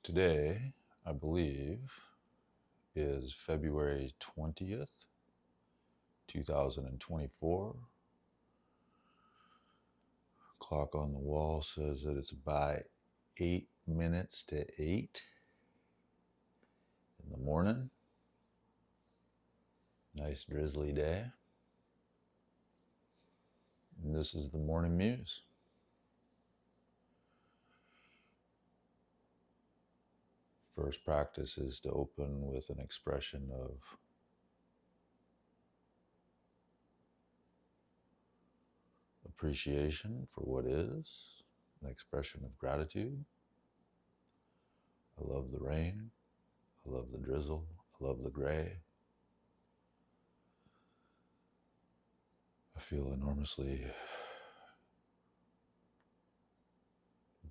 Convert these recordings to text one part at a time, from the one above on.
Today, I believe, is February 20th, 2024. Clock on the wall says that it's about 8 minutes to 8 in the morning. Nice drizzly day. And this is the Morning Muse. First practice is to open with an expression of appreciation for what is, an expression of gratitude. I love the rain. I love the drizzle. I love the gray. I feel enormously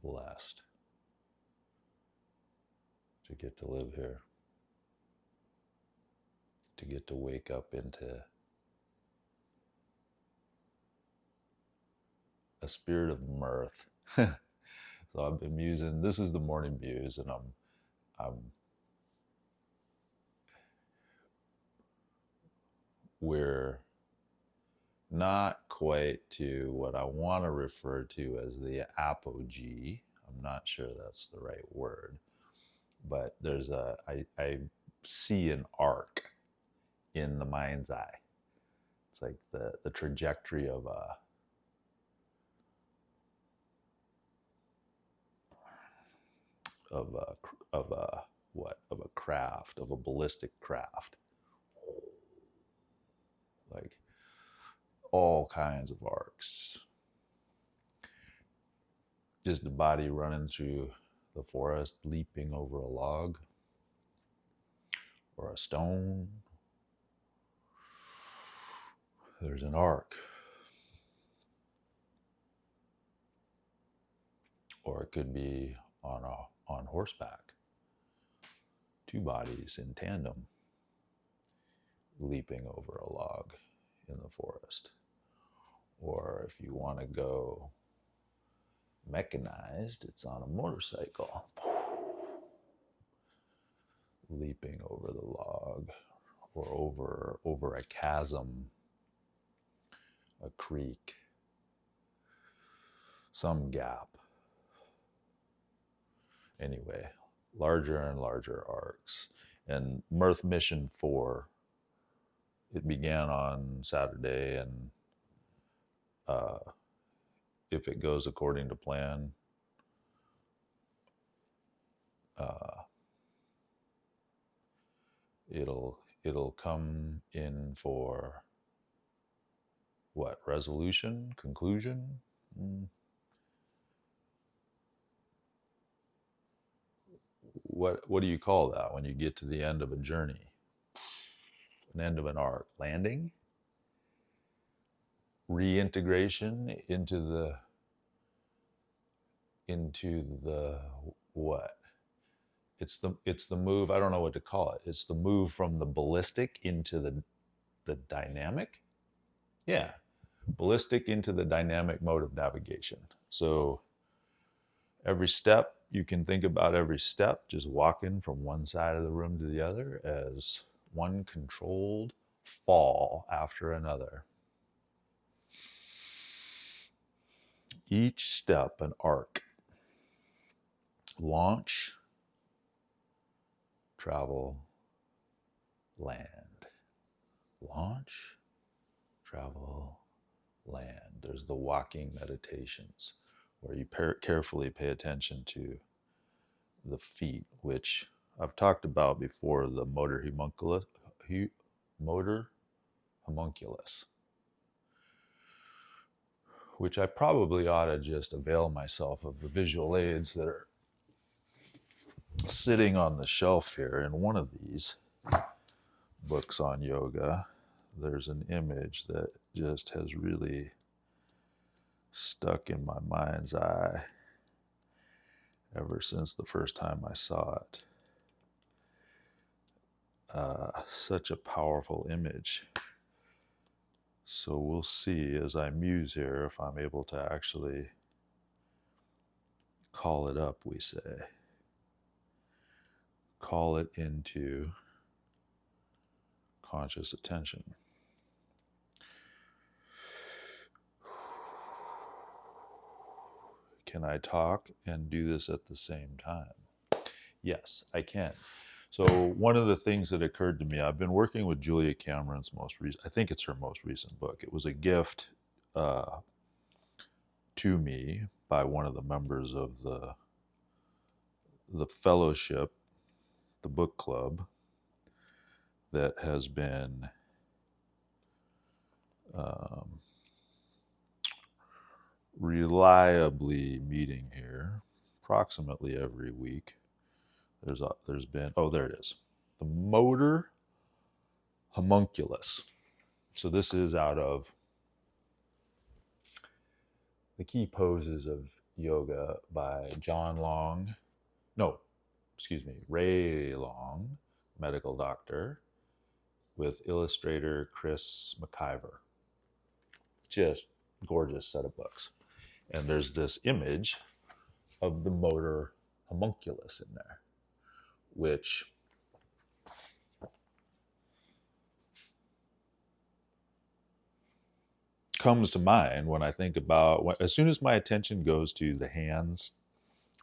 blessed to get to live here, to get to wake up into a spirit of mirth. So I've been musing. This is the Morning Muse, and we're not quite to what I want to refer to as the apogee. I'm not sure that's the right word, but I see an arc in the mind's eye. It's like the trajectory of a craft, of a ballistic craft, like all kinds of arcs. Just the body running through the forest, leaping over a log or a stone. There's an arc. Or it could be on horseback. Two bodies in tandem, leaping over a log in the forest. Or if you want to go mechanized, it's on a motorcycle, leaping over the log, or over a chasm, a creek, some gap. Anyway, larger and larger arcs. And Mirth Mission 4, it began on Saturday, and if it goes according to plan, it'll come in for what, resolution, conclusion? What do you call that when you get to the end of a journey? An end of an arc. Landing? Reintegration into the what? It's the move, I don't know what to call it. It's the move from the ballistic into the dynamic. Yeah. Ballistic into the dynamic mode of navigation. So every step, you can think about every step just walking from one side of the room to the other as one controlled fall after another. Each step an arc. Launch, travel, land. Launch, travel, land. There's the walking meditations where you carefully pay attention to the feet, which I've talked about before, the motor homunculus, which I probably ought to just avail myself of the visual aids that are sitting on the shelf here. In one of these books on yoga, there's an image that just has really stuck in my mind's eye ever since the first time I saw it. Such a powerful image. So we'll see as I muse here if I'm able to actually call it up, we say. call it into conscious attention. Can I talk and do this at the same time? Yes, I can. So one of the things that occurred to me, I've been working with Julia Cameron's most recent, I think it's her most recent book. It was a gift to me by one of the members of the fellowship, the book club, that has been reliably meeting here approximately every week. There's been, oh, there it is, the motor homunculus. So this is out of The Key Poses of Yoga by Ray Long, medical doctor, with illustrator Chris McIver. Just gorgeous set of books. And there's this image of the motor homunculus in there, which comes to mind when I think about, as soon as my attention goes to the hands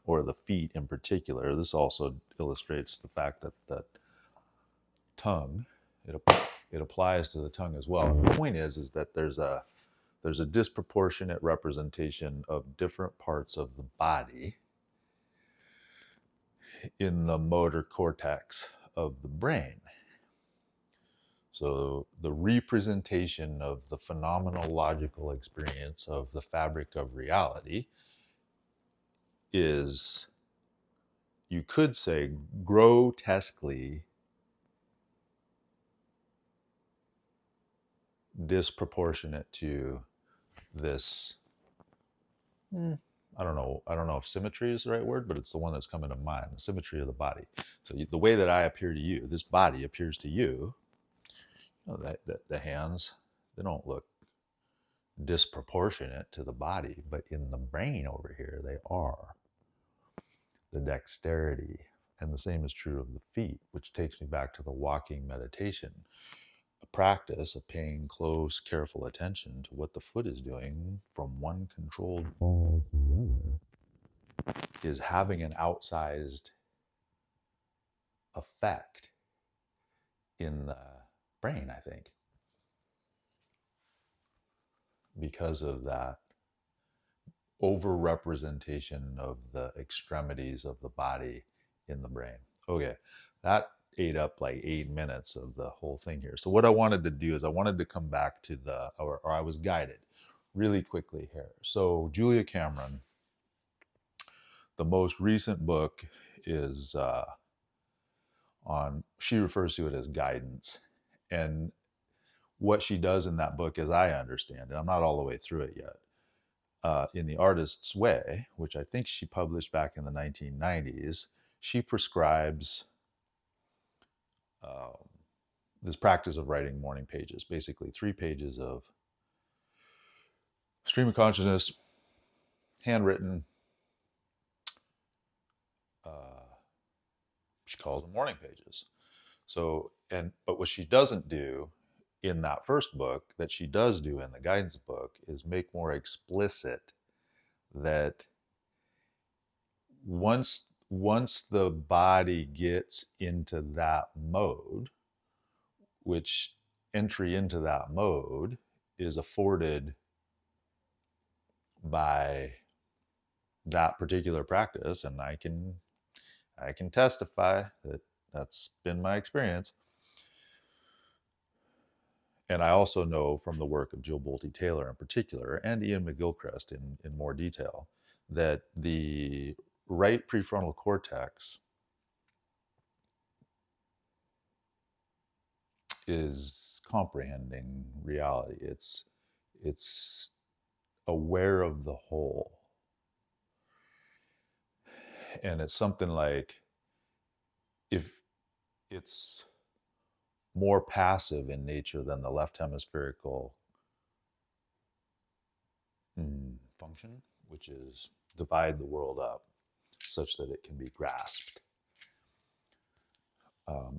or the feet in particular. This also illustrates the fact that the tongue, it applies to the tongue as well. And the point is that there's a disproportionate representation of different parts of the body in the motor cortex of the brain. So the representation of the phenomenological experience of the fabric of reality is, you could say, grotesquely disproportionate to this, I don't know if symmetry is the right word, but it's the one that's coming to mind, the symmetry of the body. So the way that I appear to you, this body appears to you, the hands, they don't look disproportionate to the body, but in the brain over here, they are. The dexterity, and the same is true of the feet, which takes me back to the walking meditation, a practice of paying close, careful attention to what the foot is doing from one controlled ball to the other, is having an outsized effect in the brain, I think, because of that over-representation of the extremities of the body in the brain. Okay, that ate up like 8 minutes of the whole thing here. So what I wanted to do is I wanted to come back to or I was guided really quickly here. So Julia Cameron, the most recent book is she refers to it as guidance. And what she does in that book, as I understand it, I'm not all the way through it yet, in The Artist's Way, which I think she published back in the 1990s, she prescribes this practice of writing morning pages, basically 3 pages of stream of consciousness, handwritten. She calls them morning pages. So, but what she doesn't do in that first book that she does do in the guidance book is make more explicit that once the body gets into that mode, which entry into that mode is afforded by that particular practice, and I can testify that that's been my experience. And I also know from the work of Jill Bolte Taylor in particular, and Ian McGilchrist in more detail, that the right prefrontal cortex is comprehending reality. It's aware of the whole. And it's something like, if it's more passive in nature than the left hemispherical function, which is divide the world up such that it can be grasped.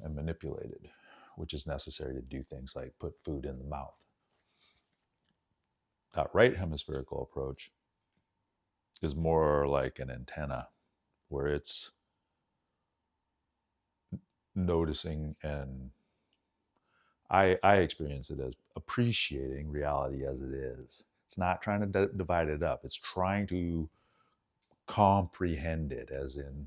and manipulated, which is necessary to do things like put food in the mouth. That right hemispherical approach is more like an antenna where it's noticing, and I experience it as appreciating reality as it is. It's not trying to divide it up. It's trying to comprehend it, as in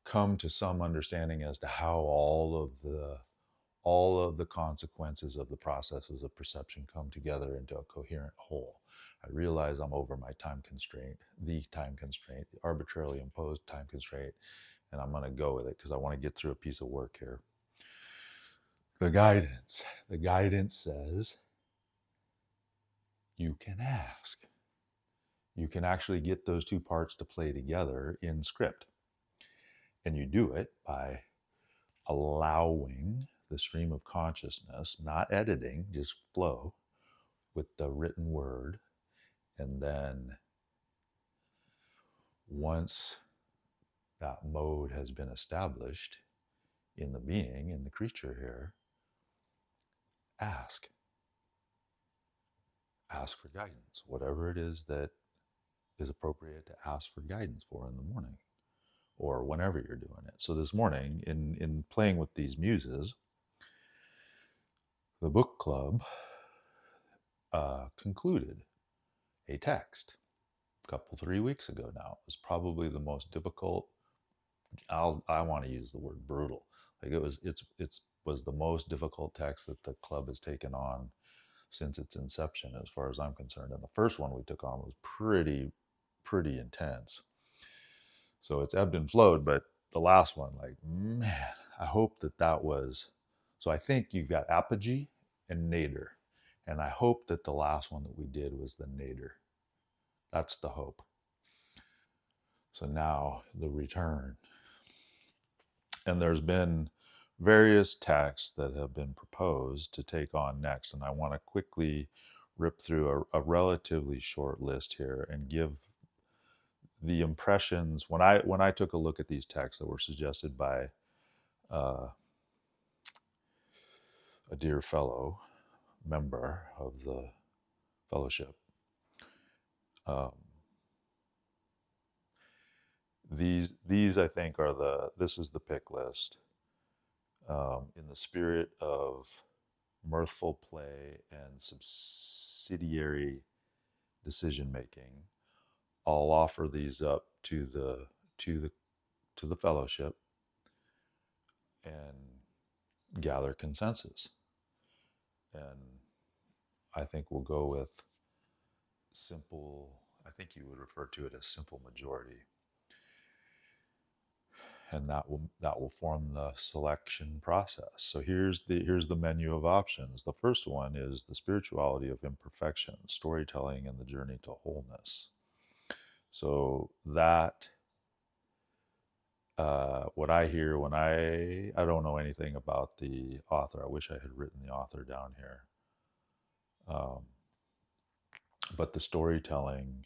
come to some understanding as to how all of the consequences of the processes of perception come together into a coherent whole. I realize I'm over my time constraint, the arbitrarily imposed time constraint, and I'm going to go with it because I want to get through a piece of work here. The guidance says you can ask. You can actually get those two parts to play together in script. And you do it by allowing the stream of consciousness, not editing, just flow with the written word. And then once that mode has been established in the being, in the creature here, ask. Ask for guidance, whatever it is that is appropriate to ask for guidance for in the morning or whenever you're doing it. So this morning, in playing with these muses, the book club concluded a text a couple 3 weeks ago now. It was probably the most difficult. I want to use the word brutal. Like it was the most difficult text that the club has taken on since its inception, as far as I'm concerned. And the first one we took on was pretty intense. So it's ebbed and flowed, but the last one, like, man, I hope that was. So I think you've got apogee and nadir. And I hope that the last one that we did was the nadir. That's the hope. So now the return. And there's been various texts that have been proposed to take on next. And I want to quickly rip through a relatively short list here and give the impressions when I took a look at these texts that were suggested by uh, a dear fellow member of the fellowship. Um, these I think this is the pick list, in the spirit of mirthful play and subsidiary decision making. I'll offer these up to the fellowship and gather consensus. And I think we'll go with simple. I think you would refer to it as simple majority, and that will form the selection process. So here's the menu of options. The first one is the spirituality of imperfection, storytelling, and the journey to wholeness. So that what I hear when I don't know anything about the author. I wish I had written the author down here. But the storytelling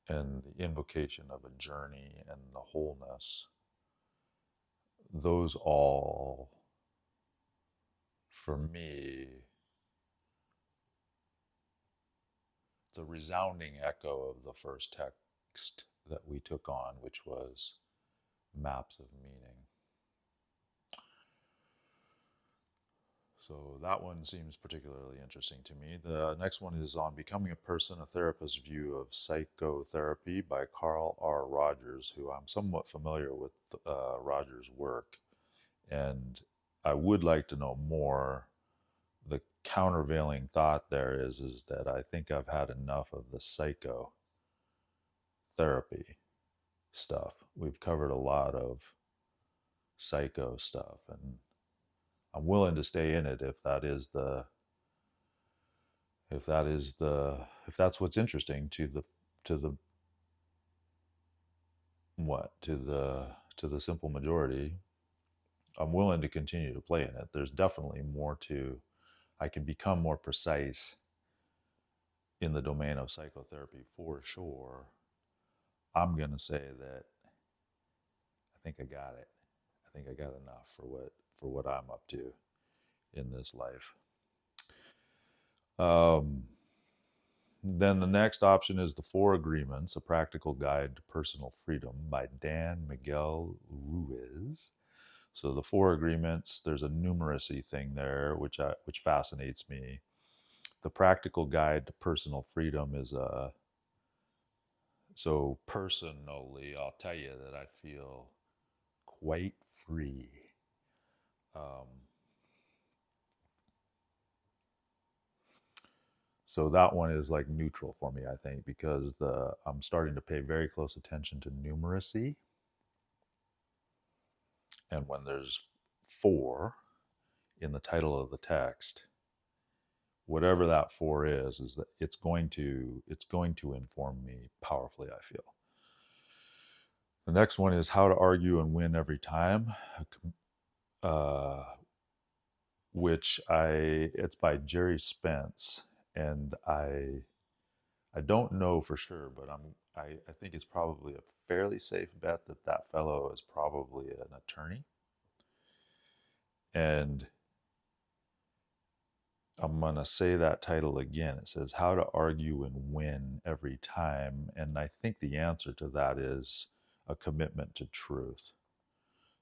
and the invocation of a journey and the wholeness, those all, for me, it's a resounding echo of the first text that we took on, which was maps of meaning. So that one seems particularly interesting to me. The next one is on Becoming a Person, a Therapist's View of Psychotherapy by Carl R. Rogers, who I'm somewhat familiar with Rogers' work. And I would like to know more. The countervailing thought there is that I think I've had enough of the psychotherapy stuff. We've covered a lot of psycho stuff, and I'm willing to stay in it if that's what's interesting to the simple majority. I'm willing to continue to play in it. There's definitely more to. I can become more precise in the domain of psychotherapy for sure. I'm going to say that I think I got it. think I got enough for what I'm up to in this life. Um, then the next option is The Four Agreements, A Practical Guide to Personal Freedom by Dan Miguel Ruiz. So the Four Agreements, there's a numeracy thing there, which fascinates me. The Practical Guide to Personal Freedom is a so personally, I'll tell you that I feel quite free. Um, so that one is like neutral for me, I think, because the I'm starting to pay very close attention to numeracy, and when there's four in the title of the text, whatever that four is that it's going to inform me powerfully, I feel. The next one is How to Argue and Win Every Time, uh, which it's by Jerry Spence, and I don't know for sure, but I think it's probably a fairly safe bet that that fellow is probably an attorney. And I'm going to say that title again. It says How to Argue and Win Every Time. And I think the answer to that is a commitment to truth.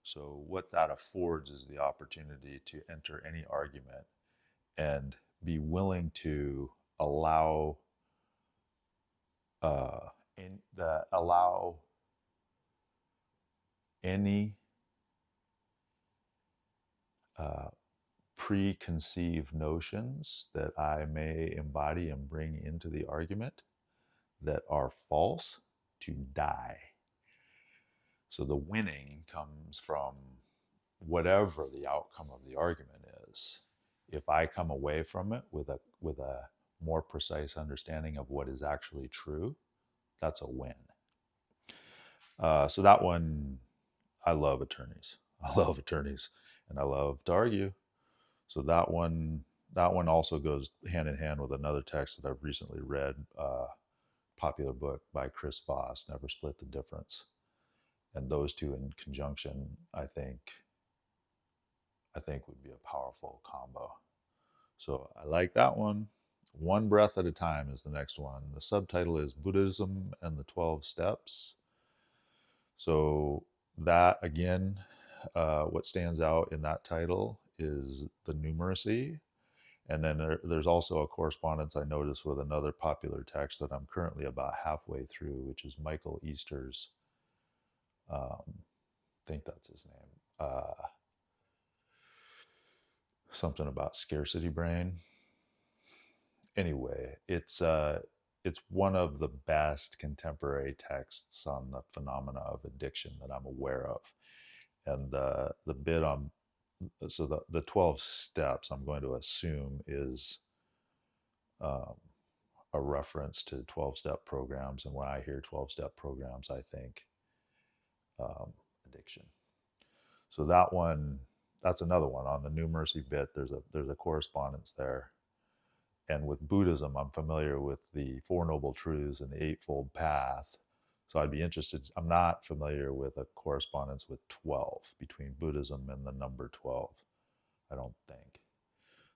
So, what that affords is the opportunity to enter any argument and be willing to allow allow any uh, preconceived notions that I may embody and bring into the argument that are false to die. So the winning comes from whatever the outcome of the argument is. If I come away from it with a more precise understanding of what is actually true, that's a win. So that one, I love attorneys. I love attorneys, and I love to argue. So that one also goes hand in hand with another text that I've recently read, popular book by Chris Voss, Never Split the Difference. And those two in conjunction, I think would be a powerful combo. So I like that one. One Breath at a Time is the next one. The subtitle is Buddhism and the 12 Steps. So that again, what stands out in that title is the numeracy. And then there's also a correspondence I noticed with another popular text that I'm currently about halfway through, which is Michael Easter's, I think that's his name, something about scarcity brain. Anyway, it's one of the best contemporary texts on the phenomena of addiction that I'm aware of. And the bit on so the 12 steps, I'm going to assume, is um, a reference to 12-step programs. And when I hear 12-step programs, I think addiction. So that's another one on the numeracy bit. There's a correspondence there. And with Buddhism, I'm familiar with the Four Noble Truths and the Eightfold Path. So I'd be interested. I'm not familiar with a correspondence with 12 between Buddhism and the number 12. I don't think.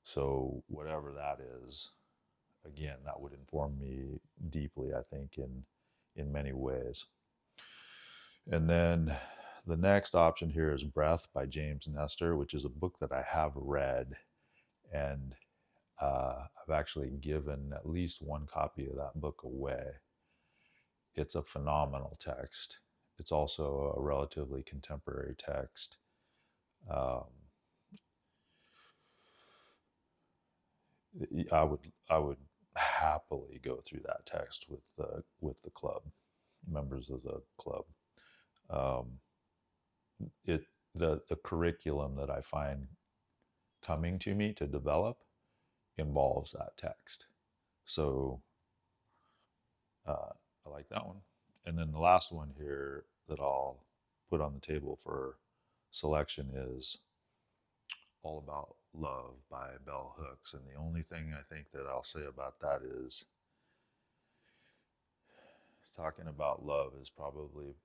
So whatever that is, again, that would inform me deeply, I think, in many ways. And then the next option here is Breath by James Nestor, which is a book that I have read, and I've actually given at least one copy of that book away. It's a phenomenal text. It's also a relatively contemporary text. Um, I would happily go through that text with the club members of the club. Um, it the curriculum that I find coming to me to develop involves that text. So I like that one. And then the last one here that I'll put on the table for selection is All About Love by Bell Hooks. And the only thing I think that I'll say about that is talking about love is probably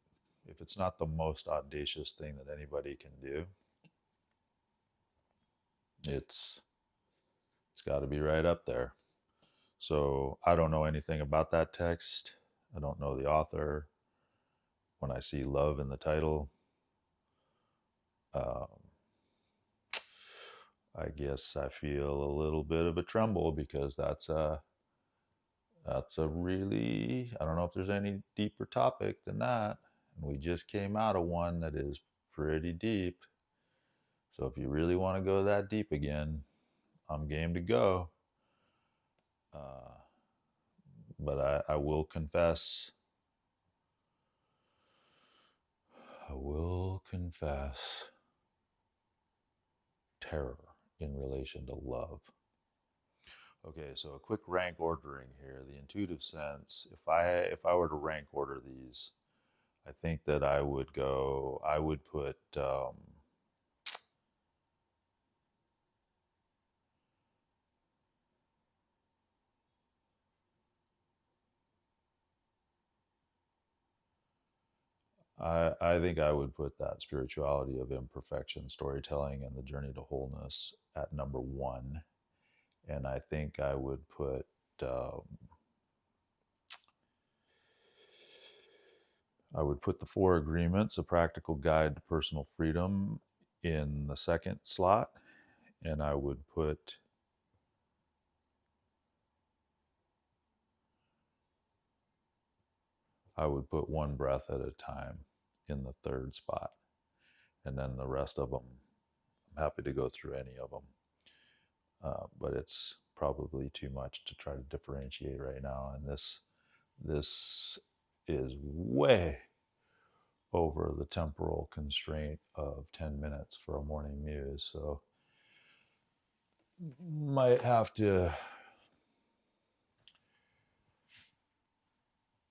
if it's not the most audacious thing that anybody can do, it's it's got to be right up there. So I don't know anything about that text. I don't know the author. When I see love in the title, um, I guess I feel a little bit of a tremble because that's a really, I don't know if there's any deeper topic than that. And we just came out of one that is pretty deep. So if you really want to go that deep again, I'm game to go. Uh, but I will confess, terror in relation to love. Okay, so a quick rank ordering here. The intuitive sense, if I were to rank order these, I think that I would put I think I would put that spirituality of imperfection, storytelling, and the journey to wholeness at number one. And I think I would put the Four Agreements, a practical guide to personal freedom, in the second slot, and I would put One Breath at a Time in the third spot, and then the rest of them, I'm happy to go through any of them. But it's probably too much to try to differentiate right now. And this is way over the temporal constraint of 10 minutes for a morning muse. So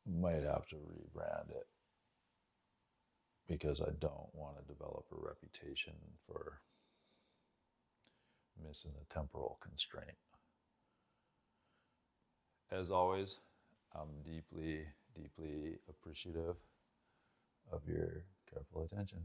might have to rebrand it because I don't want to develop a reputation for missing the temporal constraint. As always, I'm deeply, deeply appreciative of your careful attention.